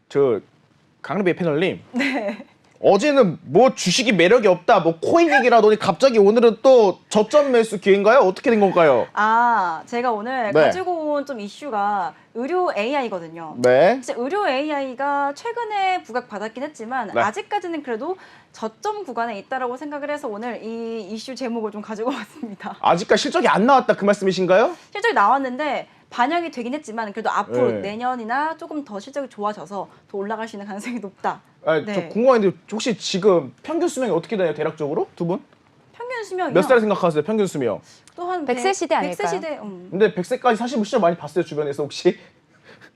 저 강림배 패널님. 네. 어제는 뭐 주식이 매력이 없다, 뭐 코인 얘기라더니 갑자기 오늘은 또 저점 매수 기회인가요? 어떻게 된 건가요? 아, 제가 오늘 네. 가지고 온 좀 이슈가 의료 AI거든요. 네. 사실 의료 AI가 최근에 부각받았긴 했지만 네. 아직까지는 그래도 저점 구간에 있다라고 생각을 해서 오늘 이 이슈 제목을 좀 가지고 왔습니다. 아직까지 실적이 안 나왔다 그 말씀이신가요? 실적이 나왔는데 반영이 되긴 했지만 그래도 앞으로 네. 내년이나 조금 더 실적이 좋아져서 더 올라갈 수 있는 가능성이 높다. 아, 네. 저 궁금한데 혹시 지금 평균 수명이 어떻게 돼요, 대략적으로? 두 분? 평균 수명이요? 몇 살 생각하세요, 평균 수명? 또한 100세 시대 100세 아닐까요? 시대. 근데 100세까지 사시는 시절 많이 봤어요, 주변에서 혹시?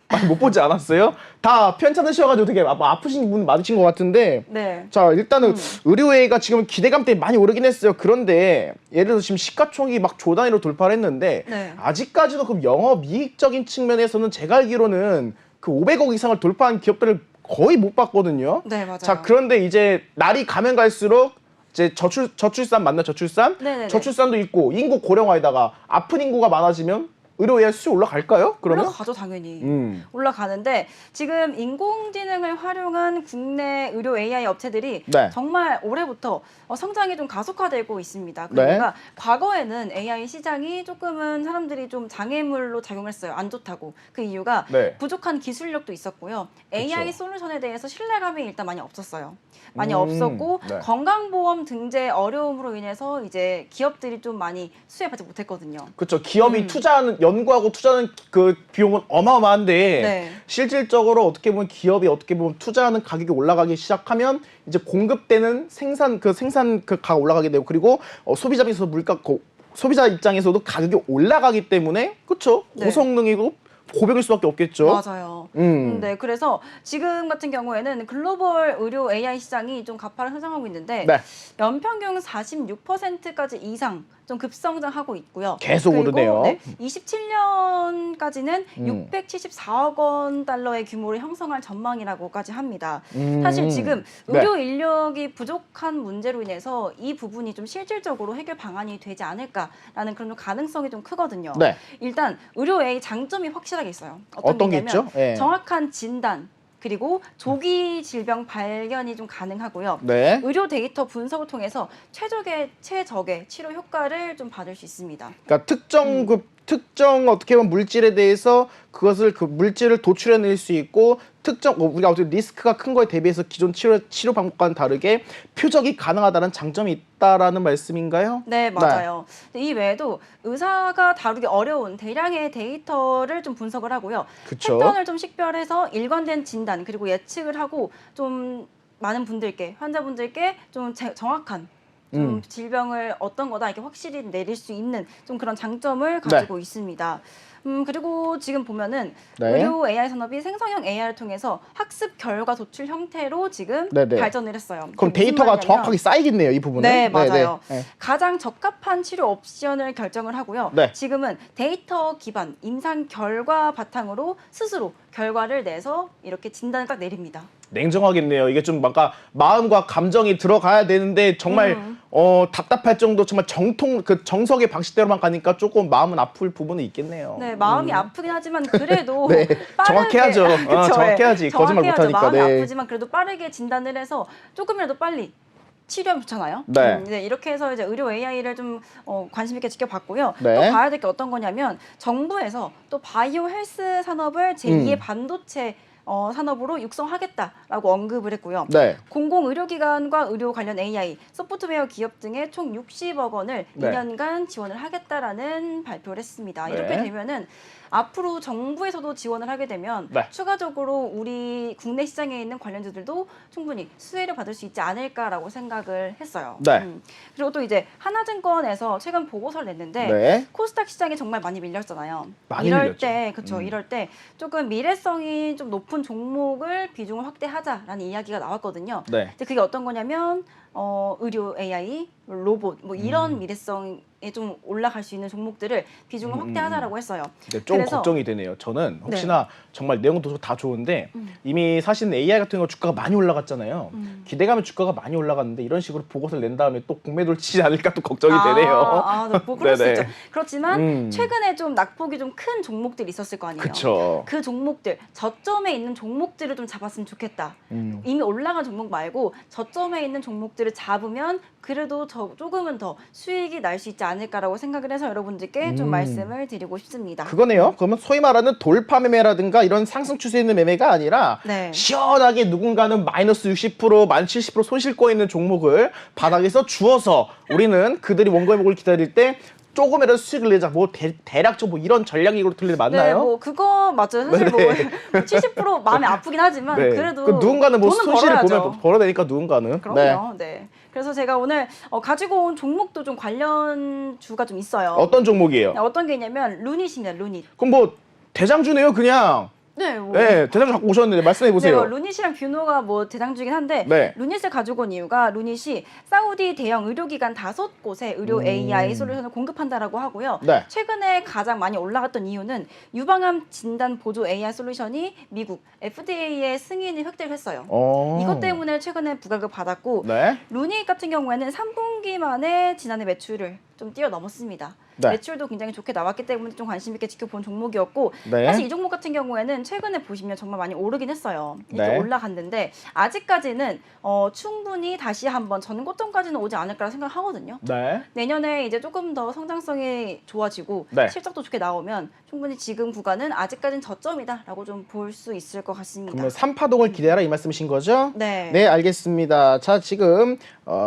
많이 못 보지 않았어요? 다 편찮으셔가지고 되게 아프신 분 많으신 것 같은데. 네. 자, 일단은 의료회가 지금 기대감 때문에 많이 오르긴 했어요. 그런데 예를 들어서 지금 시가총액이 막 조 단위로 돌파를 했는데 네. 아직까지도 그 영업이익적인 측면에서는 제가 알기로는 그 500억 이상을 돌파한 기업들을 거의 못 봤거든요. 네, 맞아요. 자, 그런데 이제 날이 가면 갈수록 이제 저출산 맞나, 저출산? 네네네. 저출산도 있고 인구 고령화에다가 아픈 인구가 많아지면 의료회사 수요 올라갈까요? 그러면? 올라가죠, 당연히. 음. 올라가는데 지금 인공지능을 활용한 국내 의료 AI 업체들이 네. 정말 올해부터 성장이 좀 가속화되고 있습니다. 네. 그러니까 과거에는 AI 시장이 조금은 사람들이 좀 장애물로 작용했어요. 안 좋다고. 그 이유가 네. 부족한 기술력도 있었고요. AI 그쵸. 솔루션에 대해서 신뢰감이 일단 많이 없었어요. 많이 음, 없었고 네. 건강보험 등재 어려움으로 인해서 이제 기업들이 좀 많이 수혜받지 못했거든요. 그렇죠. 기업이 투자하는 연구하고 투자하는 그 비용은 어마어마한데 네. 실질적으로 어떻게 보면 기업이 어떻게 보면 투자하는 가격이 올라가기 시작하면 이제 공급되는 생산 그 가 올라가게 되고 그리고 소비자 입장에서 소비자 입장에서도 가격이 올라가기 때문에 그렇죠. 네. 고성능이고 고백일 수밖에 없겠죠. 맞아요. 음. 네, 그래서 지금 같은 경우에는 글로벌 의료 AI 시장이 좀 가파르게 성장하고 있는데 네. 연평균 46%까지 이상 좀 급성장하고 있고요. 계속 그리고 오르네요. 네, 27년까지는 674억 원 달러의 규모를 형성할 전망이라고까지 합니다. 사실 지금 네. 의료 인력이 부족한 문제로 인해서 이 부분이 좀 실질적으로 해결 방안이 되지 않을까라는 그런 좀 가능성이 좀 크거든요. 네. 일단 의료 AI 장점이 확실하게 있어요. 어떤 게 게냐면 있죠? 예. 정확한 진단 그리고 조기 질병 발견이 좀 가능하고요. 네. 의료 데이터 분석을 통해서 최적의 치료 효과를 좀 받을 수 있습니다. 그러니까 특정 어떻게 보면 물질에 대해서 그것을 그 물질을 도출해낼 수 있고 특정 우리가 어떻게 리스크가 큰 거에 대비해서 기존 치료 방법과는 다르게 표적이 가능하다는 장점이 있다라는 말씀인가요? 네, 맞아요. 이 외에도 의사가 다루기 어려운 대량의 데이터를 좀 분석을 하고요. 그쵸. 패턴을 좀 식별해서 일관된 진단 그리고 예측을 하고 좀 많은 분들께 환자분들께 좀 정확한 좀 질병을 어떤 거다 이렇게 확실히 내릴 수 있는 좀 그런 장점을 가지고 있습니다. 그리고 지금 보면은 네. 의료 AI 산업이 생성형 AI를 통해서 학습 결과 도출 형태로 지금 네네. 발전을 했어요. 그럼 그게 무슨 데이터가 말이냐면 정확하게 쌓이겠네요, 이 부분은. 네, 맞아요. 네. 가장 적합한 치료 옵션을 결정을 하고요. 네. 지금은 데이터 기반 임상 결과 바탕으로 스스로 결과를 내서 이렇게 진단을 딱 내립니다. 냉정하겠네요. 이게 좀 뭔가 마음과 감정이 들어가야 되는데 정말 답답할 정도 정말 정석의 방식대로만 가니까 조금 마음은 아플 부분이 있겠네요. 네, 마음이 아프긴 하지만 그래도 네, 빠르게 정확해야죠. 그쵸, 정확해야지. 네. 거짓말 정확해야죠. 못하니까. 마음이 네. 아프지만 그래도 빠르게 진단을 해서 조금이라도 빨리 치료하면 좋잖아요. 네. 네, 이렇게 해서 이제 의료 AI를 좀 관심 있게 지켜봤고요. 네. 또 봐야 될 게 어떤 거냐면 정부에서 또 바이오 헬스 산업을 제2의 반도체 산업으로 육성하겠다라고 언급을 했고요. 네. 공공의료기관과 의료 관련 AI, 소프트웨어 기업 등에 총 60억 원을 네. 2년간 지원을 하겠다라는 발표를 했습니다. 네. 이렇게 되면은 앞으로 정부에서도 지원을 하게 되면 네. 추가적으로 우리 국내 시장에 있는 관련주들도 충분히 수혜를 받을 수 있지 않을까라고 생각을 했어요. 네. 그리고 또 이제 하나증권에서 최근 보고서를 냈는데 네. 코스닥 시장이 정말 많이 밀렸잖아요. 많이 이럴 밀렸죠. 때 그렇죠. 이럴 때 조금 미래성이 좀 높은 종목을 비중을 확대하자라는 이야기가 나왔거든요. 네. 근데 그게 어떤 거냐면 의료 AI, 로봇 뭐 이런 미래성에 좀 올라갈 수 있는 종목들을 비중을 확대하자라고 했어요. 네, 좀 그래서 걱정이 되네요. 저는 혹시나 정말 내용도 다 좋은데 이미 사실 AI 같은 거 주가가 많이 올라갔잖아요. 기대감에 주가가 많이 올라갔는데 이런 식으로 보고서를 낸 다음에 또 공매도를 치지 않을까 또 걱정이 되네요. 뭐 그럴 수 네네. 있죠. 그렇지만 최근에 좀 낙폭이 좀 큰 종목들이 있었을 거 아니에요. 그쵸. 그 종목들, 저점에 있는 종목들을 좀 잡았으면 좋겠다. 이미 올라간 종목 말고 저점에 있는 종목들을 잡으면 그래도 조금은 더 수익이 날 수 있지 않을까라고 생각을 해서 여러분들께 좀 말씀을 드리고 싶습니다. 그거네요. 그러면 소위 말하는 돌파 매매라든가 이런 상승 추세 있는 매매가 아니라 네. 시원하게 누군가는 마이너스 60%, 만 70% 손실 거 있는 종목을 바닥에서 주어서 우리는 그들이 원고회복을 기다릴 때 조금이라도 수익을 내자. 뭐 대략적으로 뭐 이런 전략이로 틀리는 맞나요? 네, 뭐 그거 맞죠. 사실 뭐 70% 마음이 아프긴 하지만 네. 그래도 그 누군가는 뭐 돈은 손실을 벌어야죠. 보면 벌어내니까 누군가는. 그럼요. 네. 그래서 제가 오늘 가지고 온 종목도 좀 관련주가 좀 있어요. 어떤 종목이에요? 네, 어떤 게 있냐면 루닛입니다. 루닛. 그럼 뭐 대장주네요, 그냥. 네, 뭐. 네, 대장주 갖고 오셨는데 말씀해 보세요. 네, 루닛이랑 뷰노가 뭐 대장주긴 한데 네. 루닛을 가지고 온 이유가 루닛이 사우디 대형 의료기관 5곳에 의료 AI 솔루션을 공급한다라고 하고요. 네. 최근에 가장 많이 올라갔던 이유는 유방암 진단 보조 AI 솔루션이 미국 FDA의 승인을 획득을 했어요. 이것 때문에 최근에 부각을 받았고 네. 루닛 같은 경우에는 3분기 만에 지난해 매출을 좀 뛰어넘었습니다. 네. 매출도 굉장히 좋게 나왔기 때문에 좀 관심 있게 지켜본 종목이었고 네. 사실 이 종목 같은 경우에는 최근에 보시면 정말 많이 오르긴 했어요. 이게 네. 올라갔는데 아직까지는 충분히 다시 한번 전고점까지는 오지 않을까 생각하거든요. 네. 내년에 이제 조금 더 성장성이 좋아지고 네. 실적도 좋게 나오면 충분히 지금 구간은 아직까지는 저점이다라고 좀 볼 수 있을 것 같습니다. 그러면 3파동을 기대하라 이 말씀이신 거죠? 네. 네, 알겠습니다. 자, 지금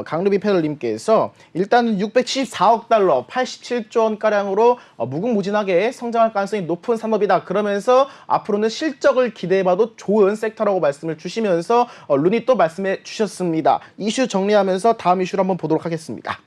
강루비 패널님께서 일단은 674억 달러, 87조 원가량으로 무궁무진하게 성장할 가능성이 높은 산업이다. 그러면서 앞으로는 실적을 기대해봐도 좋은 섹터라고 말씀을 주시면서 루닛 또 말씀해 주셨습니다. 이슈 정리하면서 다음 이슈를 한번 보도록 하겠습니다.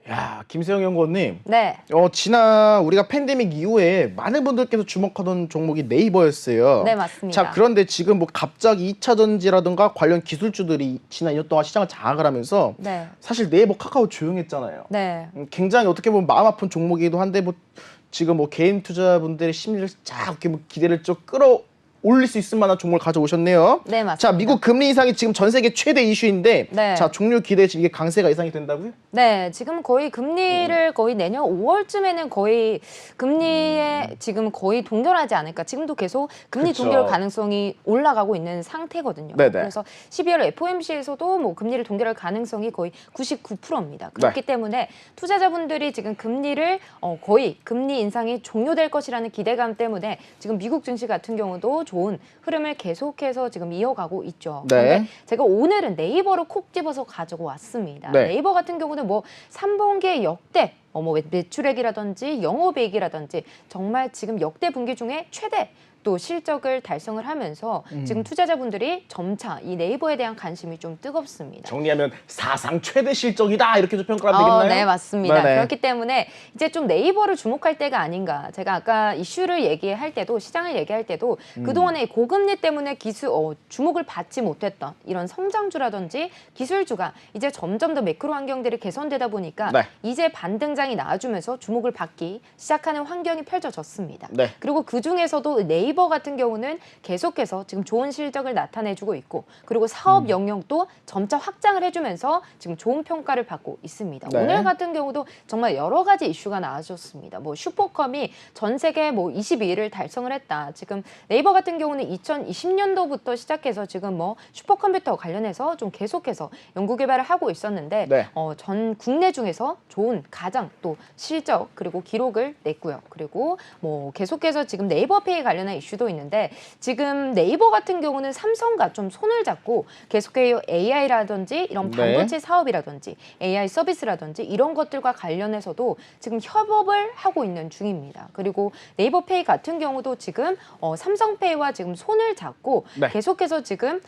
야, 김세영 연구원님. 네. 지난 우리가 팬데믹 이후에 많은 분들께서 주목하던 종목이 네이버였어요. 네, 맞습니다. 자, 그런데 지금 뭐 갑자기 2차 전지라든가 관련 기술주들이 지난 2년 동안 시장을 장악을 하면서 네. 사실 네이버, 카카오 조용했잖아요. 네. 굉장히 어떻게 보면 마음 아픈 종목이기도 한데 뭐 지금 뭐 개인 투자분들의 심리를 쫙 이렇게 뭐 기대를 좀 끌어올릴 수 있을 만한 종목을 가져오셨네요. 네, 맞습니다. 자, 미국 금리 인상이 지금 전 세계 최대 이슈인데 네. 자, 종료 기대 지금 이게 강세가 예상이 된다고요? 네, 지금 거의 금리를 거의 내년 5월쯤에는 거의 금리에 지금 거의 동결하지 않을까. 지금도 계속 금리 그쵸. 동결 가능성이 올라가고 있는 상태거든요. 네네. 그래서 12월 FOMC에서도 뭐 금리를 동결할 가능성이 거의 99%입니다. 그렇기 네. 때문에 투자자분들이 지금 금리를 거의 금리 인상이 종료될 것이라는 기대감 때문에 지금 미국 증시 같은 경우도 좋은 흐름을 계속해서 지금 이어가고 있죠. 네. 근데 제가 오늘은 네이버로 콕 집어서 가지고 왔습니다. 네. 네이버 같은 경우는 뭐 3분기에 역대 뭐 매출액이라든지 영업이익이라든지 정말 지금 역대 분기 중에 최대 또 실적을 달성을 하면서 지금 투자자분들이 점차 이 네이버에 대한 관심이 좀 뜨겁습니다. 정리하면 사상 최대 실적이다 이렇게 좀 평가하면 되겠나요? 네, 맞습니다. 네네. 그렇기 때문에 이제 좀 네이버를 주목할 때가 아닌가. 제가 아까 이슈를 얘기할 때도 시장을 얘기할 때도 그동안에 고금리 때문에 주목을 받지 못했던 이런 성장주라든지 기술주가 이제 점점 더 매크로 환경들이 개선되다 보니까 네. 이제 반등장이 나와주면서 주목을 받기 시작하는 환경이 펼쳐졌습니다. 네. 그리고 그중에서도 네이버 같은 경우는 계속해서 지금 좋은 실적을 나타내주고 있고 그리고 사업 영역도 점차 확장을 해주면서 지금 좋은 평가를 받고 있습니다. 네. 오늘 같은 경우도 정말 여러 가지 이슈가 나와줬습니다. 뭐 슈퍼컴이 전 세계 뭐 22위를 달성을 했다. 지금 네이버 같은 경우는 2020년도부터 시작해서 지금 뭐 슈퍼컴퓨터 관련해서 좀 계속해서 연구 개발을 하고 있었는데 네. 전 국내 중에서 좋은 가장 또 실적 그리고 기록을 냈고요. 그리고 뭐 계속해서 지금 네이버페이 관련한 이슈도 있는데 지금 네이버 같은 경우는 삼성과 좀 손을 잡고 계속해서 AI라든지 이런 반도체 사업이라든지 AI 서비스라든지 이런 것들과 관련해서도 지금 협업을 하고 있는 중입니다. 그리고 네이버페이 같은 경우도 지금 삼성페이와 지금 손을 잡고 계속해서 지금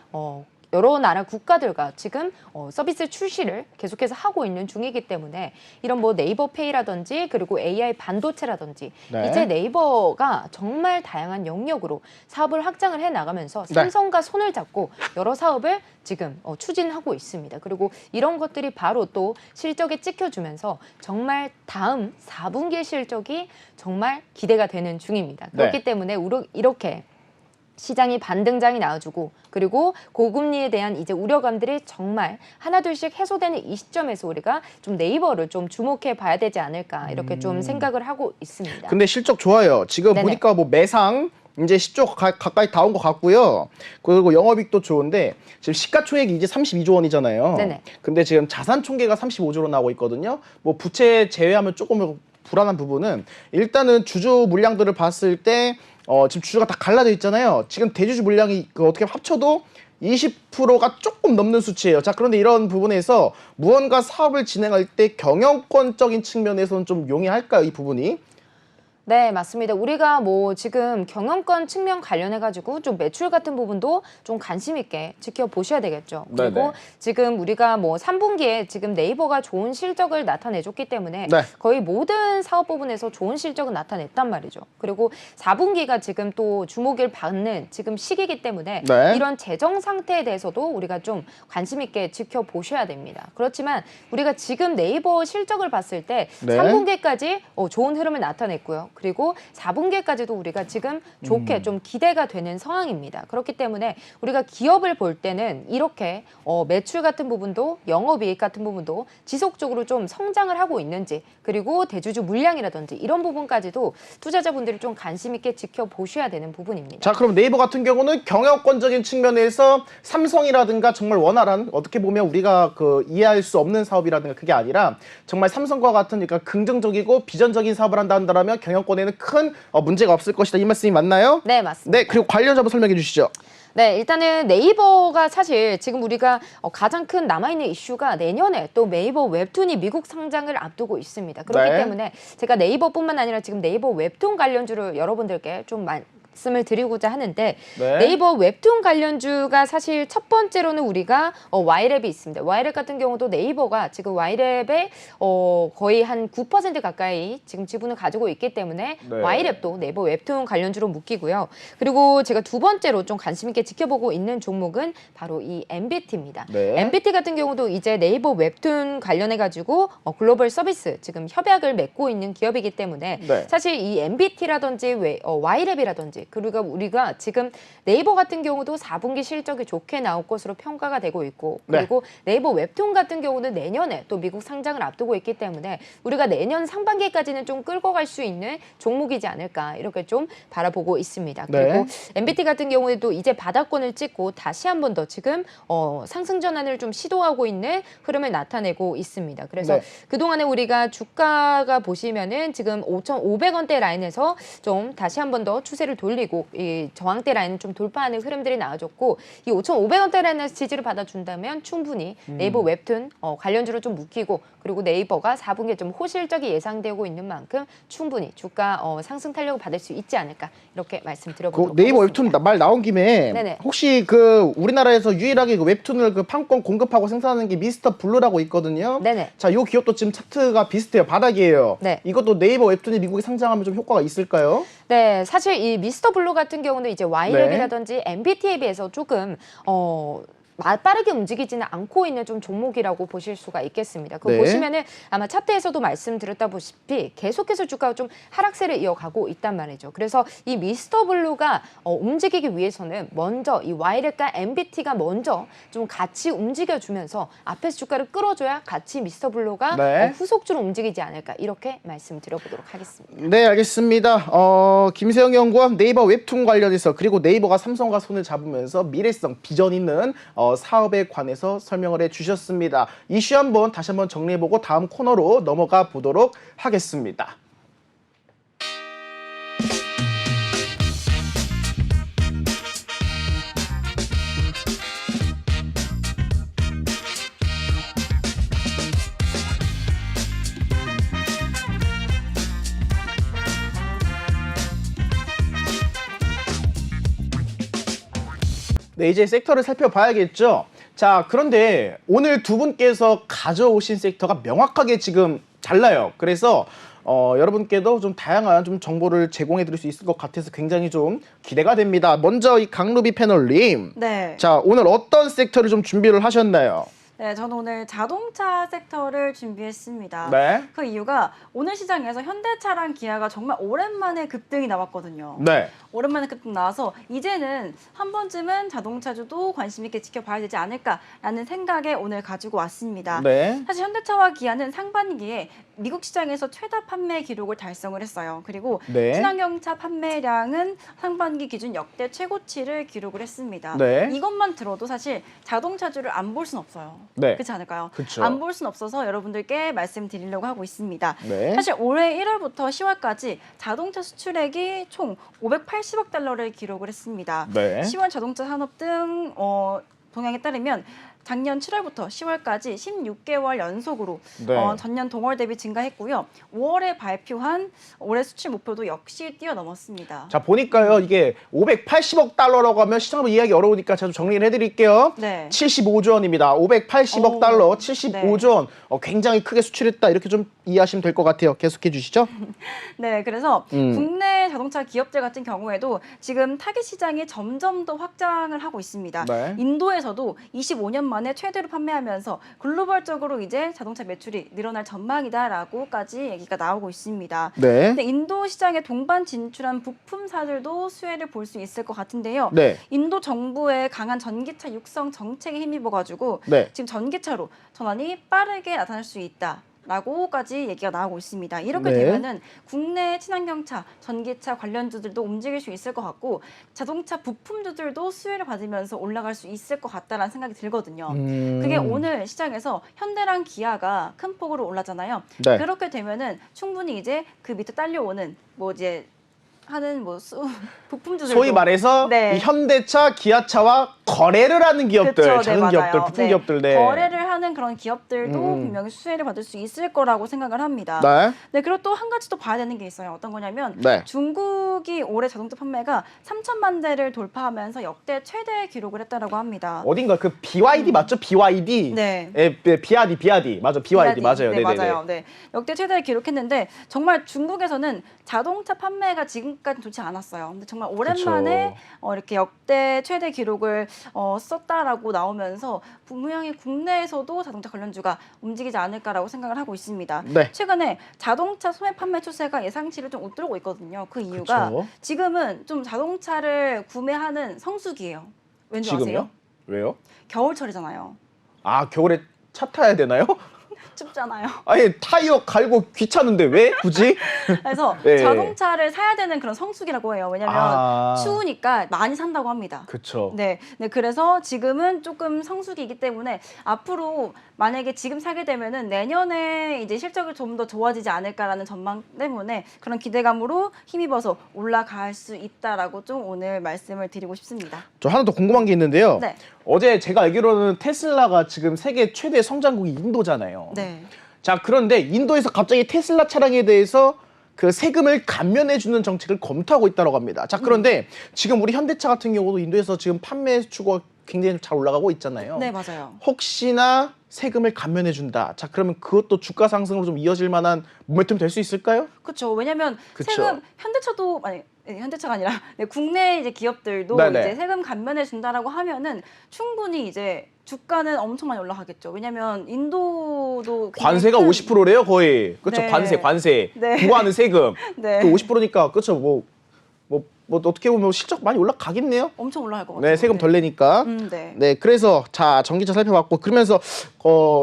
여러 나라 국가들과 지금 서비스 출시를 계속해서 하고 있는 중이기 때문에 이런 뭐 네이버페이라든지 그리고 AI 반도체라든지 이제 네이버가 정말 다양한 영역으로 사업을 확장을 해 나가면서 삼성과 손을 잡고 여러 사업을 지금 추진하고 있습니다. 그리고 이런 것들이 바로 또 실적에 찍혀주면서 정말 다음 4분기 실적이 정말 기대가 되는 중입니다. 그렇기 때문에 이렇게 시장이 반등장이 나와주고 그리고 고금리에 대한 이제 우려감들이 정말 하나둘씩 해소되는 이 시점에서 우리가 좀 네이버를 좀 주목해 봐야 되지 않을까 이렇게 좀 생각을 하고 있습니다. 근데 실적 좋아요. 지금 보니까 뭐 매상 이제 10조 가까이 다 온 것 같고요. 그리고 영업이익도 좋은데 지금 시가총액이 이제 32조 원이잖아요. 근데 지금 자산 총계가 35조로 나오고 있거든요. 뭐 부채 제외하면 조금 불안한 부분은 일단은 주주 물량들을 봤을 때 지금 주주가 다 갈라져 있잖아요. 지금 대주주 물량이 어떻게 합쳐도 20%가 조금 넘는 수치예요. 자, 그런데 이런 부분에서 무언가 사업을 진행할 때 경영권적인 측면에서는 좀 용이할까요, 이 부분이? 네, 맞습니다. 우리가 뭐 지금 경영권 측면 관련해가지고 좀 매출 같은 부분도 좀 관심 있게 지켜보셔야 되겠죠. 그리고 지금 우리가 뭐 3분기에 지금 네이버가 좋은 실적을 나타내줬기 때문에 거의 모든 사업 부분에서 좋은 실적을 나타냈단 말이죠. 그리고 4분기가 지금 또 주목을 받는 지금 시기이기 때문에 이런 재정 상태에 대해서도 우리가 좀 관심 있게 지켜보셔야 됩니다. 그렇지만 우리가 지금 네이버 실적을 봤을 때 3분기까지 좋은 흐름을 나타냈고요. 그리고 4분기까지도 우리가 지금 좋게 좀 기대가 되는 상황입니다. 그렇기 때문에 우리가 기업을 볼 때는 이렇게 매출 같은 부분도 영업이익 같은 부분도 지속적으로 좀 성장을 하고 있는지 그리고 대주주 물량이라든지 이런 부분까지도 투자자분들이 좀 관심 있게 지켜보셔야 되는 부분입니다. 자, 그럼 네이버 같은 경우는 경영권적인 측면에서 삼성이라든가 정말 원활한 어떻게 보면 우리가 이해할 수 없는 사업이라든가 그게 아니라 정말 삼성과 같은 그러니까 긍정적이고 비전적인 사업을 한다면 경영권에는 큰 문제가 없을 것이다. 이 말씀이 맞나요? 네, 맞습니다. 네, 그리고 관련주 한번 설명해 주시죠. 네, 일단은 네이버가 사실 지금 우리가 가장 큰 남아있는 이슈가 내년에 또 네이버 웹툰이 미국 상장을 앞두고 있습니다. 그렇기 때문에 제가 네이버뿐만 아니라 지금 네이버 웹툰 관련주를 여러분들께 좀 말씀을 드리고자 하는데 네이버 웹툰 관련주가 사실 첫 번째로는 우리가 Y랩이 있습니다. Y랩 같은 경우도 네이버가 지금 Y랩에 거의 한 9% 가까이 지금 지분을 가지고 있기 때문에 Y랩도 네이버 웹툰 관련주로 묶이고요. 그리고 제가 두 번째로 좀 관심 있게 지켜보고 있는 종목은 바로 이 MBT입니다. MBT 같은 경우도 이제 네이버 웹툰 관련해가지고 글로벌 서비스 지금 협약을 맺고 있는 기업이기 때문에 사실 이 MBT라든지 Y랩이라든지 그리고 우리가 지금 네이버 같은 경우도 4분기 실적이 좋게 나올 것으로 평가가 되고 있고 그리고 네이버 웹툰 같은 경우는 내년에 또 미국 상장을 앞두고 있기 때문에 우리가 내년 상반기까지는 좀 끌고 갈 수 있는 종목이지 않을까 이렇게 좀 바라보고 있습니다. 그리고 MBT 같은 경우에도 이제 바닥권을 찍고 다시 한 번 더 지금 상승 전환을 좀 시도하고 있는 흐름을 나타내고 있습니다. 그래서 그동안에 우리가 주가가 보시면은 지금 5,500원대 라인에서 좀 다시 한 번 더 추세를 돌리고 이 저항대 라인을 좀 돌파하는 흐름들이 나와줬고 이 5,500원대 라인에서 지지를 받아준다면 충분히 네이버 웹툰 관련주로 좀 묶이고 그리고 네이버가 4분기에 좀 호실적이 예상되고 있는 만큼 충분히 주가 상승 탄력을 받을 수 있지 않을까 이렇게 말씀드려보도록 네이버 하겠습니다. 웹툰 말 나온 김에 혹시 우리나라에서 유일하게 웹툰을 판권 공급하고 생산하는 게 미스터 블루라고 있거든요. 자, 이 기업도 지금 차트가 비슷해요. 바닥이에요. 이것도 네이버 웹툰이 미국에 상장하면 좀 효과가 있을까요? 네, 사실 이 미스터 블루 같은 경우는 이제 Y랩이라든지 MBT에 비해서 조금 빠르게 움직이지는 않고 있는 좀 종목이라고 보실 수가 있겠습니다. 그거 보시면은 아마 차트에서도 말씀드렸다시피 계속해서 주가가 좀 하락세를 이어가고 있단 말이죠. 그래서 이 미스터 블루가 움직이기 위해서는 먼저 이 Y랩과 MBT가 먼저 좀 같이 움직여주면서 앞에서 주가를 끌어줘야 같이 미스터 블루가 후속주로 움직이지 않을까 이렇게 말씀드려보도록 하겠습니다. 네, 알겠습니다. 김세영 연구원 네이버 웹툰 관련해서 그리고 네이버가 삼성과 손을 잡으면서 미래성, 비전 있는 사업에 관해서 설명을 해주셨습니다. 이슈 다시 한번 정리해보고 다음 코너로 넘어가 보도록 하겠습니다. 네, 이제 섹터를 살펴봐야겠죠. 자, 그런데 오늘 두 분께서 가져오신 섹터가 명확하게 지금 달라요. 그래서 여러분께도 좀 다양한 좀 정보를 제공해 드릴 수 있을 것 같아서 굉장히 좀 기대가 됩니다. 먼저 이 강루비 패널님. 네. 자, 오늘 어떤 섹터를 좀 준비를 하셨나요? 네, 저는 오늘 자동차 섹터를 준비했습니다. 네. 그 이유가 오늘 시장에서 현대차랑 기아가 정말 오랜만에 급등이 나왔거든요. 네. 오랜만에 급등 나와서 이제는 한 번쯤은 자동차주도 관심 있게 지켜봐야 되지 않을까라는 생각에 오늘 가지고 왔습니다. 네. 사실 현대차와 기아는 상반기에 미국 시장에서 최다 판매 기록을 달성을 했어요. 그리고 네. 친환경차 판매량은 상반기 기준 역대 최고치를 기록을 했습니다. 네. 이것만 들어도 사실 자동차주를 안 볼 순 없어요. 네. 그렇지 않을까요? 그쵸. 안 볼 순 없어서 여러분들께 말씀드리려고 하고 있습니다. 네. 사실 올해 1월부터 10월까지 자동차 수출액이 총 580억 달러를 기록을 했습니다. 네. 10월 자동차 산업 등 동향에 따르면 작년 7월부터 10월까지 16개월 연속으로 네. 전년 동월 대비 증가했고요. 5월에 발표한 올해 수출 목표도 역시 뛰어넘었습니다. 자, 보니까요. 이게 580억 달러라고 하면 시장으로 이해하기 어려우니까 제가 좀 정리를 해드릴게요. 네. 75조 원입니다. 580억 오, 달러, 75조 원. 굉장히 크게 수출했다. 이렇게 좀 이해하시면 될 것 같아요. 계속해 주시죠. 네, 그래서 국내 자동차 기업들 같은 경우에도 지금 타깃 시장이 점점 더 확장을 하고 있습니다. 네. 인도에서도 25년 만에 최대로 판매하면서 글로벌적으로 이제 자동차 매출이 늘어날 전망이다라고까지 얘기가 나오고 있습니다. 네. 근데 인도 시장에 동반 진출한 부품사들도 수혜를 볼 수 있을 것 같은데요. 네. 인도 정부의 강한 전기차 육성 정책에 힘입어가지고 네. 지금 전기차로 전환이 빠르게 나타날 수 있다. 라고까지 얘기가 나오고 있습니다. 이렇게 네. 되면은 국내 친환경차, 전기차 관련주들도 움직일 수 있을 것 같고 자동차 부품주들도 수혜를 받으면서 올라갈 수 있을 것 같다라는 생각이 들거든요. 그게 오늘 시장에서 현대랑 기아가 큰 폭으로 올랐잖아요. 네. 그렇게 되면은 충분히 이제 그 밑에 딸려오는 뭐 이제 하는 부품주들도 소위 말해서 네. 이 현대차, 기아차와 거래를 하는 기업들, 그쵸, 네, 작은 맞아요. 기업들, 부품 네. 기업들. 네. 거래를 하는 그런 기업들도 분명히 수혜를 받을 수 있을 거라고 생각을 합니다. 네. 네, 그리고 또 한 가지 또 봐야 되는 게 있어요. 어떤 거냐면 네. 중국이 올해 자동차 판매가 3천만 대를 돌파하면서 역대 최대 기록을 했다라고 합니다. 어딘가 그 BYD 맞죠? BYD. 네. 비아디. 맞아. BYD 맞아요. 네, 네네네. 맞아요. 네. 역대 최대를 기록했는데 정말 중국에서는 자동차 판매가 지금까지 좋지 않았어요. 근데 정말 오랜만에 이렇게 역대 최대 기록을 썼다라고 나오면서 분명히 국내에서도 자동차 관련주가 움직이지 않을까라고 생각을 하고 있습니다. 네. 최근에 자동차 소매 판매 추세가 예상치를 좀 웃도르고 있거든요. 그 이유가 그쵸. 지금은 좀 자동차를 구매하는 성수기예요. 왠지 지금요? 아세요? 왜요? 겨울철이잖아요. 아, 겨울에 차 타야 되나요? 춥잖아요. 아니, 타이어 갈고 귀찮은데 왜 굳이? 그래서 네. 자동차를 사야 되는 그런 성수기라고 해요. 왜냐면 아. 추우니까 많이 산다고 합니다. 그쵸. 네, 그래서 지금은 조금 성수기이기 때문에 앞으로 만약에 지금 사게 되면은 내년에 이제 실적이 좀 더 좋아지지 않을까라는 전망 때문에 그런 기대감으로 힘입어서 올라갈 수 있다라고 좀 오늘 말씀을 드리고 싶습니다. 저 하나 더 궁금한 게 있는데요. 네. 어제 제가 알기로는 테슬라가 지금 세계 최대 성장국이 인도잖아요. 네. 자, 그런데 인도에서 갑자기 테슬라 차량에 대해서 그 세금을 감면해주는 정책을 검토하고 있다고 합니다. 자, 그런데 지금 우리 현대차 같은 경우도 인도에서 지금 판매 수주가 굉장히 잘 올라가고 있잖아요. 네, 맞아요. 혹시나 세금을 감면해준다. 자, 그러면 그것도 주가 상승으로 좀 이어질 만한 모멘텀 될 수 있을까요? 그렇죠. 왜냐면 그쵸. 세금 현대차도 현대차가 아니라 국내 이제 기업들도 네네. 이제 세금 감면해 준다라고 하면은 충분히 이제 주가는 엄청 많이 올라가겠죠. 왜냐면 인도도 관세가 50%래요, 거의. 그렇죠. 네. 관세. 네. 부과하는 세금. 네. 그 50%니까 그렇죠. 뭐 어떻게 보면 실적 많이 올라가겠네요. 엄청 올라갈 것 같아요. 네, 세금 덜 내니까. 네. 네, 그래서 자 전기차 살펴봤고 그러면서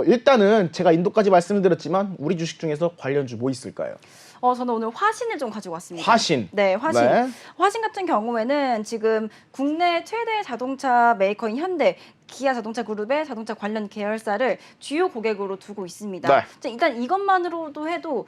일단은 제가 인도까지 말씀을 드렸지만 우리 주식 중에서 관련주 뭐 있을까요? 저는 오늘 화신을 좀 가지고 왔습니다. 화신. 네, 화신. 네. 화신 같은 경우에는 지금 국내 최대 자동차 메이커인 현대, 기아 자동차 그룹의 자동차 관련 계열사를 주요 고객으로 두고 있습니다. 네. 일단 이것만으로도 해도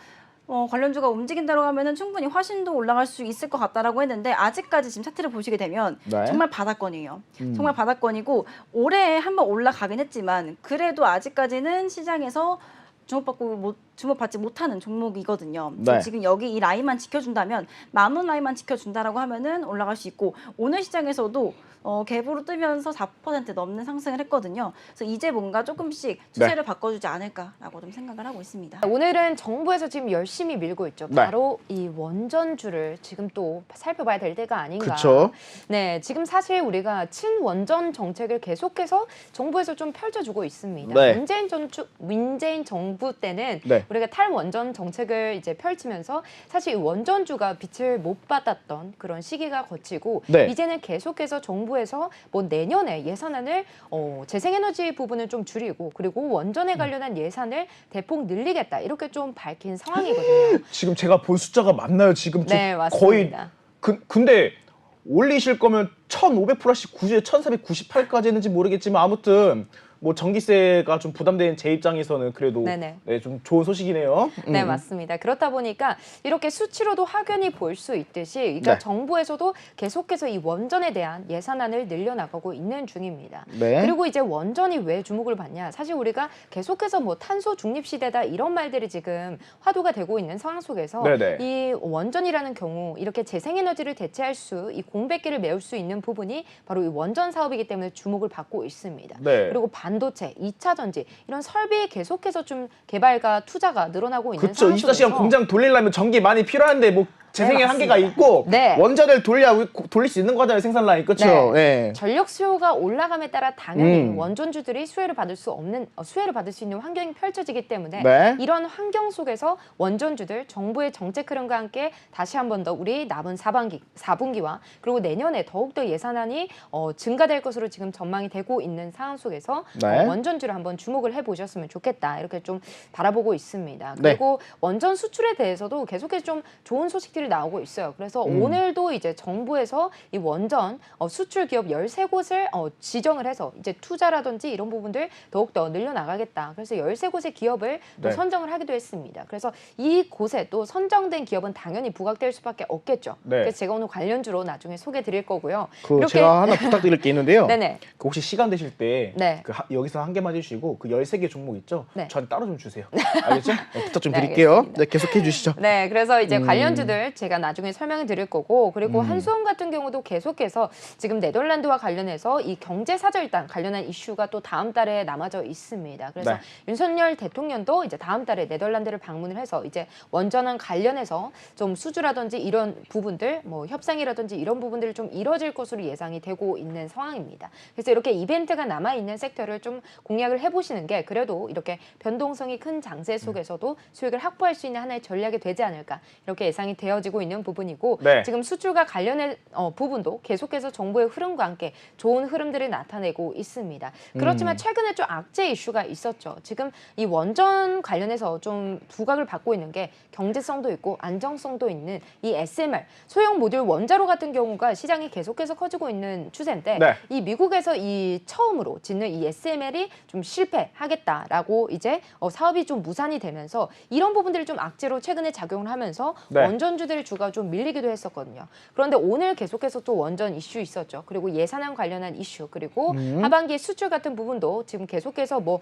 관련주가 움직인다고 하면은 충분히 화신도 올라갈 수 있을 것 같다라고 했는데 아직까지 지금 차트를 보시게 되면 네. 정말 바닥권이에요. 정말 바닥권이고 올해 한번 올라가긴 했지만 그래도 아직까지는 시장에서 주목받고 주목받지 못하는 종목이거든요. 네. 지금 여기 이 라인만 지켜준다면 10,000원 라인만 지켜준다라고 하면은 올라갈 수 있고 오늘 시장에서도 갭으로 뜨면서 4% 넘는 상승을 했거든요. 그래서 이제 뭔가 조금씩 추세를 바꿔주지 않을까라고 좀 생각을 하고 있습니다. 오늘은 정부에서 지금 열심히 밀고 있죠. 네. 바로 이 원전주를 지금 또 살펴봐야 될 때가 아닌가. 그쵸. 네, 지금 사실 우리가 친원전 정책을 계속해서 정부에서 좀 펼쳐주고 있습니다. 네. 문재인 정부 때는 네. 우리가 탈원전 정책을 이제 펼치면서 사실 이 원전주가 빛을 못 받았던 그런 시기가 거치고 네. 이제는 계속해서 정부에서 뭐 내년에 예산안을 재생에너지 부분을 좀 줄이고 그리고 원전에 관련한 예산을 대폭 늘리겠다 이렇게 좀 밝힌 상황이거든요. 지금 제가 본 숫자가 맞나요? 지금 좀 네, 거의 맞습니다. 근데 올리실 거면 1,500 플러스 1,498까지 했는지 모르겠지만 아무튼 뭐 전기세가 좀 부담되는 제 입장에서는 그래도 네네. 네, 좀 좋은 소식이네요. 네, 맞습니다. 그렇다 보니까 이렇게 수치로도 확연히 볼 수 있듯이 그러니까 네. 정부에서도 계속해서 이 원전에 대한 예산안을 늘려나가고 있는 중입니다. 네. 그리고 이제 원전이 왜 주목을 받냐? 사실 우리가 계속해서 뭐 탄소 중립 시대다 이런 말들이 지금 화두가 되고 있는 상황 속에서 네네. 이 원전이라는 경우 이렇게 재생에너지를 대체할 수, 이 공백기를 메울 수 있는 부분이 바로 이 원전 사업이기 때문에 주목을 받고 있습니다. 네. 그리고 반도체, 2차 전지 이런 설비에 계속해서 좀 개발과 투자가 늘어나고 있는 그렇죠. 상황 24시간 속에서 공장 돌리려면 전기 많이 필요한데 뭐 재생에 네, 한계가 맞습니다. 있고 네. 원전을 돌릴 수 있는 거잖아요. 생산 라인. 그렇죠. 네. 네. 전력 수요가 올라감에 따라 당연히 원전주들이 수혜를 받을 수 있는 환경이 펼쳐지기 때문에 네. 이런 환경 속에서 원전주들 정부의 정책 흐름과 함께 다시 한 번 더 우리 남은 4분기와 그리고 내년에 더욱더 예산안이 증가될 것으로 지금 전망이 되고 있는 상황 속에서 네. 원전주를 한번 주목을 해보셨으면 좋겠다 이렇게 좀 바라보고 있습니다. 네. 그리고 원전 수출에 대해서도 계속해서 좀 좋은 소식들이 나오고 있어요. 그래서 오늘도 이제 정부에서 이 원전 수출 기업 13곳을 지정을 해서 이제 투자라든지 이런 부분들 더욱더 늘려나가겠다. 그래서 13곳의 기업을 또 네. 선정을 하기도 했습니다. 그래서 이 곳에 또 선정된 기업은 당연히 부각될 수밖에 없겠죠. 네. 그래서 제가 오늘 관련주로 나중에 소개해 드릴 거고요. 제가 하나 부탁드릴 게 있는데요. 네네. 그 혹시 시간 되실 때 네. 여기서 한 개만 해주시고 그 13개 종목 있죠? 네. 저한테 따로 좀 주세요. 알겠죠? 네, 부탁 좀 네, 드릴게요. 알겠습니다. 네, 계속해 주시죠. 네, 그래서 이제 관련주들 제가 나중에 설명을 드릴 거고 그리고 한수원 같은 경우도 계속해서 지금 네덜란드와 관련해서 이 경제사절단 관련한 이슈가 또 다음 달에 남아져 있습니다. 그래서 네. 윤석열 대통령도 이제 다음 달에 네덜란드를 방문을 해서 이제 원전원 관련해서 좀 수주라든지 이런 부분들 뭐 협상이라든지 이런 부분들이 좀 이뤄질 것으로 예상이 되고 있는 상황입니다. 그래서 이렇게 이벤트가 남아 있는 섹터를 좀 공략을 해보시는 게 그래도 이렇게 변동성이 큰 장세 속에서도 수익을 확보할 수 있는 하나의 전략이 되지 않을까 이렇게 예상이 되어지고 있는 부분이고 네. 지금 수출과 관련된 부분도 계속해서 정부의 흐름과 함께 좋은 흐름들을 나타내고 있습니다. 그렇지만 최근에 좀 악재 이슈가 있었죠. 지금 이 원전 관련해서 좀 부각을 받고 있는 게 경제성도 있고 안정성도 있는 이 SMR 소형 모듈 원자로 같은 경우가 시장이 계속해서 커지고 있는 추세인데 네. 이 미국에서 이 처음으로 짓는 이 SMR이 좀 실패하겠다라고 이제 사업이 좀 무산이 되면서 이런 부분들이 좀 악재로 최근에 작용을 하면서 네. 원전주들의 주가 좀 밀리기도 했었거든요. 그런데 오늘 계속해서 또 원전 이슈 있었죠. 그리고 예산안 관련한 이슈 그리고 하반기 수출 같은 부분도 지금 계속해서 뭐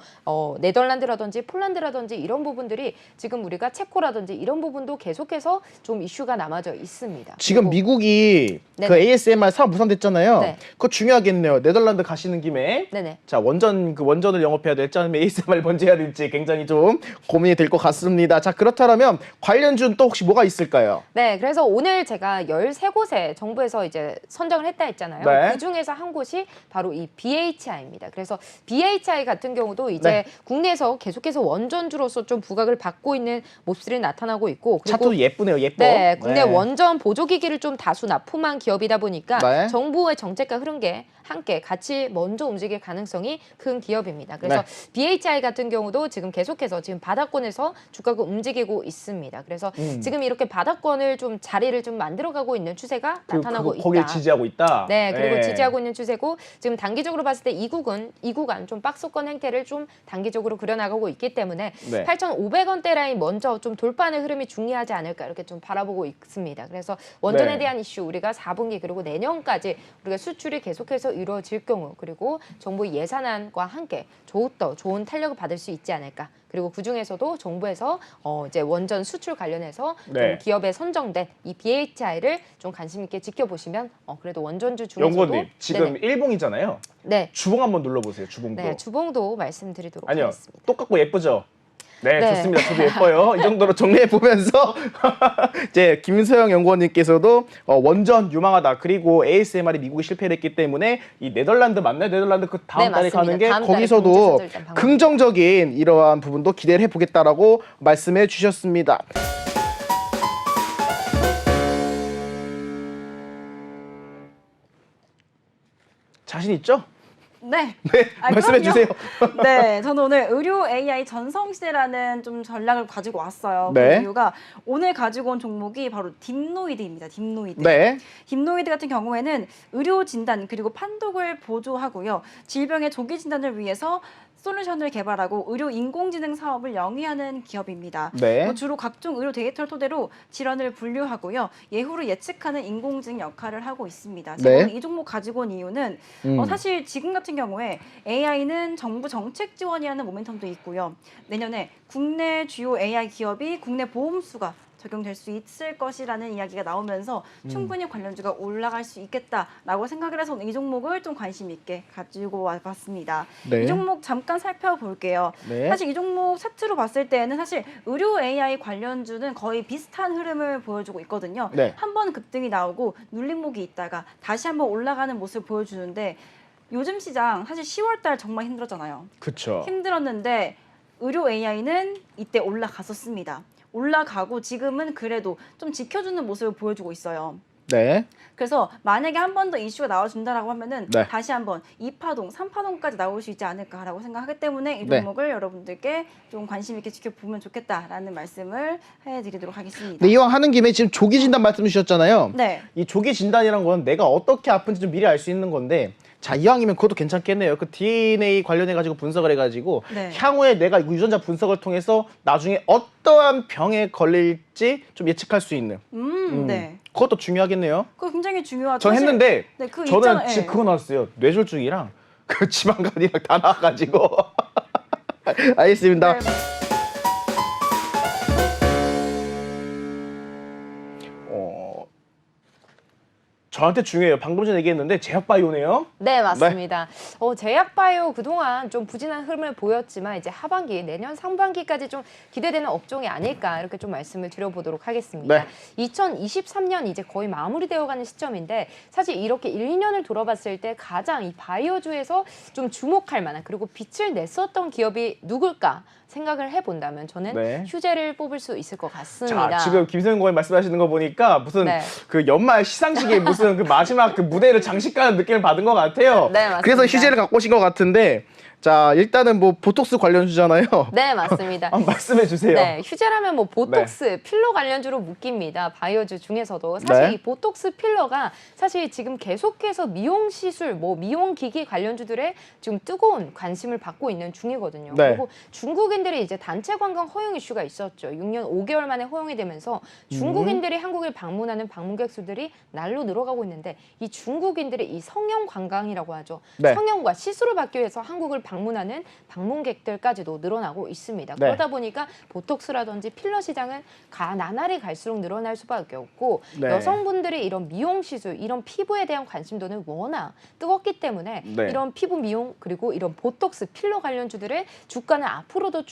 네덜란드라든지 폴란드라든지 이런 부분들이 지금 우리가 체코라든지 이런 부분도 계속해서 좀 이슈가 남아져 있습니다. 지금 그리고 미국이 그 네네. ASMR 사업 무산됐잖아요. 네. 그거 중요하겠네요. 네덜란드 가시는 김에 네네. 자 원전을 영업해야 될지 아니면 ASMR 먼저 해야 될지 굉장히 좀 고민이 될 것 같습니다. 자 그렇다면 관련주는 또 혹시 뭐가 있을까요? 네, 그래서 오늘 제가 13곳에 정부에서 이제 선정을 했다 했잖아요. 네. 그 중에서 한 곳이 바로 이 BHI입니다. 그래서 BHI 같은 경우도 이제 네. 국내에서 계속해서 원전주로서 좀 부각을 받고 있는 모습들이 나타나고 있고 그리고 차트도 예쁘네요. 예뻐. 네, 국내 네. 원전 보조기기를 좀 다수 납품한 기업이다 보니까 네. 정부의 정책과 흐름계 함께 같이 먼저 움직일 가능성이 큰 기업입니다. 그래서 네. BHI 같은 경우도 지금 계속해서 지금 바닥권에서 주가가 움직이고 있습니다. 그래서 지금 이렇게 바닥권을 좀 자리를 좀 만들어가고 있는 추세가 나타나고 있다. 거기를 지지하고 있다. 네, 그리고 지지하고 있는 추세고 지금 단기적으로 봤을 때 이 구간 좀 박스권 행태를 좀 단기적으로 그려나가고 있기 때문에 네. 8,500원대 라인 먼저 좀 돌파하는 흐름이 중요하지 않을까 이렇게 좀 바라보고 있습니다. 그래서 원전에 네. 대한 이슈 우리가 4분기 그리고 내년까지 우리가 수출이 계속해서 이루어질 경우 그리고 정부 예산안과 함께 더욱더 좋은 탄력을 받을 수 있지 않을까 그리고 그 중에서도 정부에서 이제 원전 수출 관련해서 네. 좀 기업에 선정된 이 BHI를 좀 관심 있게 지켜보시면 그래도 원전주 중에서도 연구원님 지금 네네. 일봉이잖아요. 네. 주봉 한번 눌러보세요. 주봉도. 네, 주봉도 말씀드리도록 아니요. 하겠습니다. 똑같고 예쁘죠? 네, 네. 좋습니다. 저도 예뻐요. 이 정도로 정리해 보면서 이제 김소영 연구원님께서도 원전 유망하다. 그리고 ASMR이 미국이 실패를 했기 때문에 이 네덜란드 맞나요? 네덜란드 그 다음 네, 달에 맞습니다. 가는 게 다음 달에 거기서도 경제선도 일단 방문. 긍정적인 이러한 부분도 기대를 해보겠다라고 말씀해 주셨습니다. 자신 있죠? 네. 네, 말씀해 그럼요. 주세요. 네, 저는 오늘 의료 AI 전성시대라는 좀 전략을 가지고 왔어요. 네. 그 이유가 오늘 가지고 온 종목이 바로 딥노이드입니다. 딥노이드. 네. 딥노이드 같은 경우에는 의료 진단 그리고 판독을 보조하고요. 질병의 조기 진단을 위해서 솔루션을 개발하고 의료 인공지능 사업을 영위하는 기업입니다. 네. 주로 각종 의료 데이터를 토대로 질환을 분류하고요. 예후를 예측하는 인공지능 역할을 하고 있습니다. 제가 네. 오늘 이 종목 가지고 온 이유는 음. 사실 지금 같은 경우에 AI는 정부 정책 지원이라는 모멘텀도 있고요. 내년에 국내 주요 AI 기업이 국내 보험수가 적용될 수 있을 것이라는 이야기가 나오면서 충분히 관련주가 올라갈 수 있겠다라고 생각을 해서 이 종목을 좀 관심 있게 가지고 와봤습니다. 네. 이 종목 잠깐 살펴볼게요. 네. 사실 이 종목 차트로 봤을 때는 사실 의료 AI 관련주는 거의 비슷한 흐름을 보여주고 있거든요. 네. 한 번 급등이 나오고 눌림목이 있다가 다시 한번 올라가는 모습을 보여주는데 요즘 시장 사실 10월달 정말 힘들었잖아요. 그쵸. 힘들었는데 의료 AI는 이때 올라갔었습니다. 올라가고 지금은 그래도 좀 지켜주는 모습을 보여주고 있어요. 네. 그래서 만약에 한 번 더 이슈가 나와준다라고 하면은 네. 다시 한번 2파동, 3파동까지 나올 수 있지 않을까라고 생각하기 때문에 이 네. 종목을 여러분들께 좀 관심 있게 지켜보면 좋겠다라는 말씀을 해드리도록 하겠습니다. 네, 이왕 하는 김에 지금 조기 진단 말씀 주셨잖아요. 네. 이 조기 진단이란 건 내가 어떻게 아픈지 좀 미리 알 수 있는 건데 자 이왕이면 그것도 괜찮겠네요. 그 DNA 관련해 가지고 분석을 해가지고 네. 향후에 내가 유전자 분석을 통해서 나중에 어떠한 병에 걸릴지 좀 예측할 수 있는 네. 그것도 중요하겠네요. 그거 굉장히 중요하죠. 전 사실- 했는데 네, 그 저는 있잖아요. 지금 예. 그거 나왔어요. 뇌졸중이랑 그 지방간이랑 다 나와가지고 알겠습니다. 네. 저한테 중요해요. 방금 전에 얘기했는데 제약바이오네요. 네, 맞습니다. 제약바이오 그동안 좀 부진한 흐름을 보였지만 이제 하반기, 내년 상반기까지 좀 기대되는 업종이 아닐까 이렇게 좀 말씀을 드려보도록 하겠습니다. 네. 2023년 이제 거의 마무리되어가는 시점인데 사실 이렇게 1, 2년을 돌아봤을 때 가장 이 바이오주에서 좀 주목할 만한 그리고 빛을 냈었던 기업이 누굴까 생각을 해본다면 저는 네. 휴재를 뽑을 수 있을 것 같습니다. 자, 지금 김세현 고객 말씀하시는 거 보니까 무슨 네. 그 연말 시상식에 무슨 그 마지막 그 무대를 장식하는 느낌을 받은 것 같아요. 네, 맞습니다. 그래서 휴재를 갖고 오신 것 같은데 자 일단은 뭐 보톡스 관련주잖아요. 네, 맞습니다. 한번 말씀해 주세요. 네, 휴재라면 뭐 보톡스, 필러 관련주로 묶입니다. 바이오주 중에서도 사실 네. 이 보톡스 필러가 사실 지금 계속해서 미용 시술, 뭐 미용 기기 관련주들의 지금 뜨거운 관심을 받고 있는 중이거든요. 네. 그리고 중국인들이 이제 단체 관광 허용 이슈가 있었죠. 6년 5개월 만에 허용이 되면서 중국인들이 한국을 방문하는 방문객 수들이 날로 늘어가고 있는데 이 중국인들의 이 성형 관광이라고 하죠. 네. 성형과 시술을 받기 위해서 한국을 방문하는 방문객들까지도 늘어나고 있습니다. 네. 그러다 보니까 보톡스라든지 필러 시장은 나날이 갈수록 늘어날 수밖에 없고 네. 여성분들이 이런 미용 시술, 이런 피부에 대한 관심도는 워낙 뜨겁기 때문에 네. 이런 피부 미용 그리고 이런 보톡스, 필러 관련주들의 주가는 앞으로도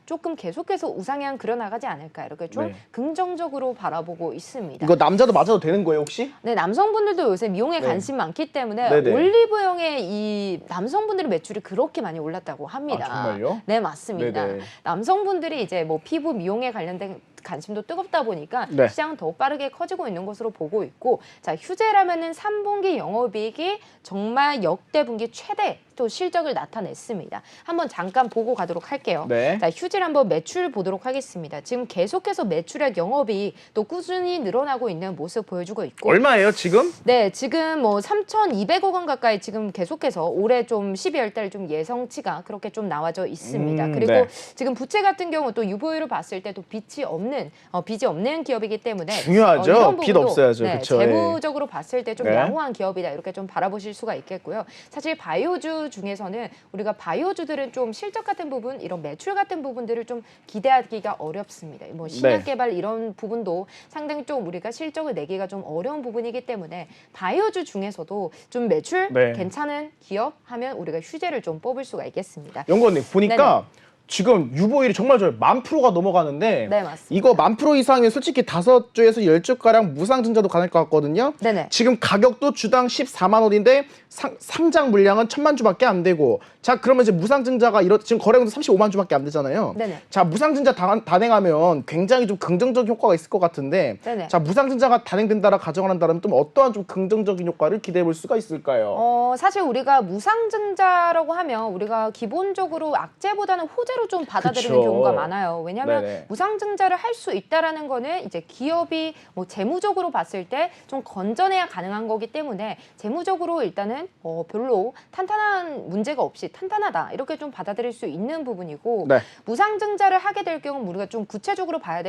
조금 계속해서 우상향 그려나가지 않을까 이렇게 좀 네. 긍정적으로 바라보고 있습니다. 이거 남자도 맞아도 되는 거예요 혹시? 네, 남성분들도 요새 미용에 네. 관심 많기 때문에 네네. 올리브영의 이 남성분들의 매출이 그렇게 많이 올랐다고 합니다. 아, 정말요? 네, 맞습니다. 네네. 남성분들이 이제 뭐 피부 미용에 관련된 관심도 뜨겁다 보니까 네. 시장은 더욱 빠르게 커지고 있는 것으로 보고 있고 자 휴재라면은 3분기 영업이익이 정말 역대 분기 최대 또 실적을 나타냈습니다. 한번 잠깐 보고 가도록 할게요. 네. 자 휴질 한번 매출 보도록 하겠습니다. 지금 계속해서 매출액 영업이 또 꾸준히 늘어나고 있는 모습 보여주고 있고 얼마예요 지금? 네, 지금 뭐 3,200억 원 가까이 지금 계속해서 올해 좀 12월 달 좀 예상치가 그렇게 좀 나와져 있습니다. 그리고 네. 지금 부채 같은 경우 또 유보율을 봤을 때도 빛이 없는 없는 빚이 없는 기업이기 때문에 중요하죠. 이런 빚 부분도, 없어야죠. 네, 그쵸. 재무적으로 봤을 때 좀 네. 양호한 기업이다 이렇게 좀 바라보실 수가 있겠고요. 사실 바이오주 중에서는 우리가 바이오주들은 좀 실적 같은 부분, 이런 매출 같은 부분들을 좀 기대하기가 어렵습니다. 뭐 신약 네. 개발 이런 부분도 상당히 좀 우리가 실적을 내기가 좀 어려운 부분이기 때문에 바이오주 중에서도 좀 매출 네. 괜찮은 기업 하면 우리가 휴재를 좀 뽑을 수가 있겠습니다. 연구원님 보니까 지금 유보율이 정말 좋아요. 1000%가 넘어가는데 네, 맞습니다. 이거 1000% 이상이 솔직히 5주에서 10주가량 무상증자도 가능할 것 같거든요. 네네. 지금 가격도 주당 14만 원인데 상장 물량은 1000만 주밖에 안 되고, 자 그러면 이제 무상증자가 지금 거래금도 35만 주밖에 안 되잖아요. 네네. 자 무상증자 단행하면 굉장히 좀 긍정적인 효과가 있을 것 같은데, 네네. 자 무상증자가 단행된다라 가정을 한다면 좀 어떠한 좀 긍정적인 효과를 기대해 볼 수가 있을까요? 사실 우리가 무상증자라고 하면 우리가 기본적으로 악재보다는 호재로 좀 받아들이는 그쵸. 경우가 많아요. 왜냐하면 네네. 무상증자를 할 수 있다라는 거는 이제 기업이 뭐 재무적으로 봤을 때 좀 건전해야 가능한 거기 때문에 재무적으로 일단은 별로 탄탄한 문제가 없이 탄탄하다 이렇게 좀 받아들일 수 있는 부분이고, 네. 무상증자를 하게 될 경우 우리가 좀 구체적으로 봐야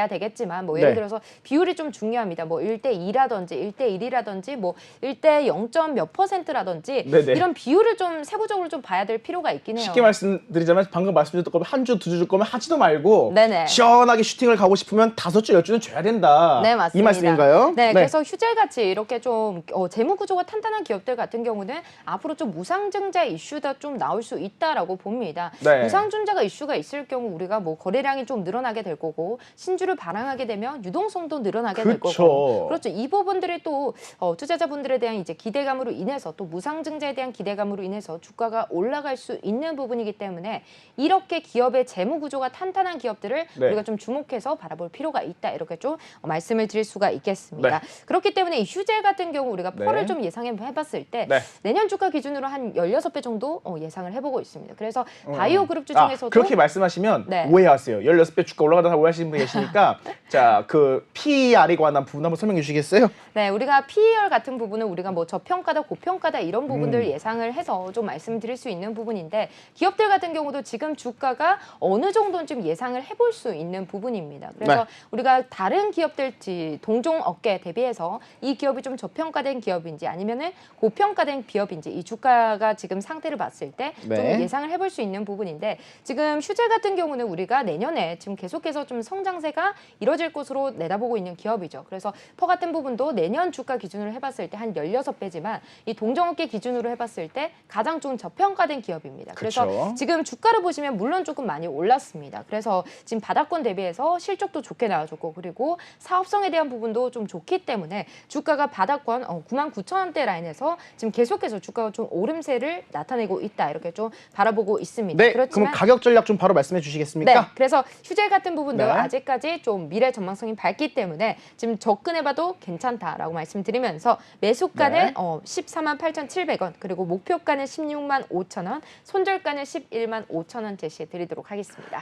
되겠지만 뭐 예를 네. 들어서 비율이 좀 중요합니다. 뭐 1대2라든지 1대1이라든지 뭐 1대 0. 몇 %라든지 네네. 이런 비율을 좀 세부적으로 좀 봐야 될 필요가 있긴 해요. 쉽게 말씀드리자면 방금 말씀드렸던 거면 한 주, 2주 줄 거면 하지도 말고 네네. 시원하게 슈팅을 가고 싶으면 5주, 10주는 줘야 된다. 네, 맞습니다. 이 말씀인가요? 네, 그래서 휴재같이 이렇게 좀 재무 구조가 탄탄한 기업들 같은 경우는 앞으로 좀 무상증자 이슈가 좀 나올 수 있다라고 봅니다. 네. 무상증자가 이슈가 있을 경우 우리가 뭐 거래량이 좀 늘어나게 될 거고, 신주를 발행하게 되면 유동성도 늘어나게 될 그쵸. 거고, 그렇죠. 이 부분들이 또 투자자분들에 대한 이제 기대감으로 인해서, 또 무상증자에 대한 기대감으로 인해서 주가가 올라갈 수 있는 부분이기 때문에 이렇게 기업의 재무 구조가 탄탄한 기업들을 네. 우리가 좀 주목해서 바라볼 필요가 있다 이렇게 좀 말씀을 드릴 수가 있겠습니다. 네. 그렇기 때문에 이 휴재 같은 경우 우리가 네. 펄을 좀 예상해 봤을 때 네. 내년 주가 기준으로 한 16배 정도 예상을 해보고 있습니다. 그래서 바이오 그룹주 중에서도 그렇게 말씀하시면 네. 오해하세요. 16배 주가 올라가다 오해하시는 분이 계시니까 자, 그 PER에 관한 부분 한번 설명해 주시겠어요? 네, 우리가 PER 같은 부분은 우리가 뭐 저평가다, 고평가다 이런 부분들 예상을 해서 좀 말씀드릴 수 있는 부분인데, 기업들 같은 경우도 지금 주가가 어느 정도는 좀 예상을 해볼 수 있는 부분입니다. 그래서 네. 우리가 다른 기업들 동종 업계 대비해서 이 기업이 좀 저평가된 기업인지 아니면은 고평가된 기업인지 이 주가가 지금 상태를 봤을 때 좀 네. 예상을 해볼 수 있는 부분인데, 지금 휴재 같은 경우는 우리가 내년에 지금 계속해서 좀 성장세가 이뤄질 것으로 내다보고 있는 기업이죠. 그래서 퍼 같은 부분도 내년 주가 기준으로 해봤을 때 한 16배지만 이 동종업계 기준으로 해봤을 때 가장 좀 저평가된 기업입니다. 그래서 그쵸. 지금 주가를 보시면 물론 조금 많이 올랐습니다. 그래서 지금 바닥권 대비해서 실적도 좋게 나와줬고, 그리고 사업성에 대한 부분도 좀 좋기 때문에 주가가 바닥권 99,000원대 라인에서 지금 계속해서 주가가 좀 오름세를 나타내고 있다 이렇게 좀 바라보고 있습니다. 네. 그렇지만 그럼 가격 전략 좀 바로 말씀해 네, 주시겠습니까? 그래서 휴재 같은 부분도 네. 아직까지 좀 미래 전망성이 밝기 때문에 지금 접근해봐도 괜찮다라고 말씀드리면서 매수가는 네. 148,700원, 그리고 목표가는 165,000원, 손절가는 115,000원 제시해드리도록 하겠습니다.